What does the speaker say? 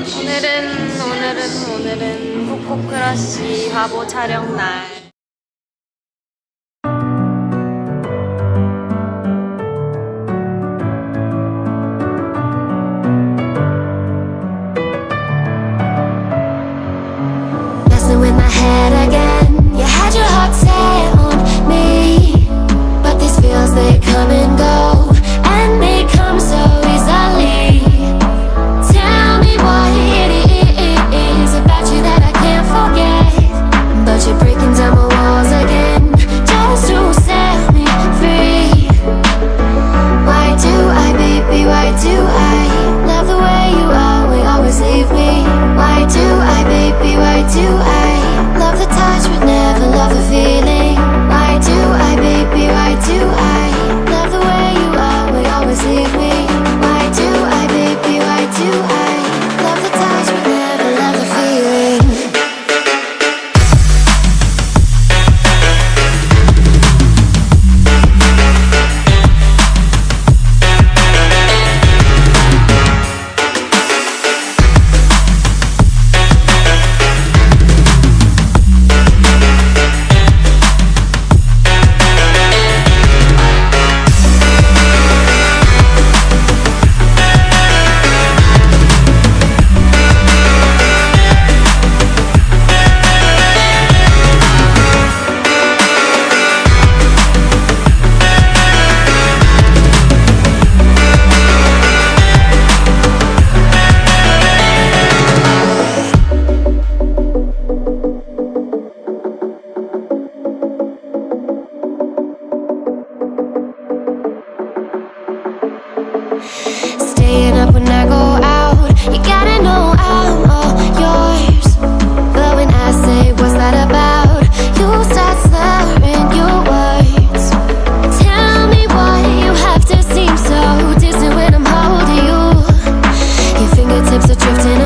오늘은 코코크러쉬 화보 촬영 날. Messing with my head again. You had your heart set on me, but these feels, they come and go, and they come so easily. Tell me what it is about you that I can't forget, but you're breaking down my walls again, just to set me free. Why do I, baby, why do I love the way you always leave me? Why do I, baby, why do I love the touch but never love the feeling? Why do I, baby, why do I love the way you always leave me? Why do I, baby, why do I love the touch but never love the feeling? Staying up when I go out, you gotta know I'm all yours. But when I say what's that about, you start slurring your words. Tell me why you have to seem so distant when I'm holding you. Your fingertips are drifting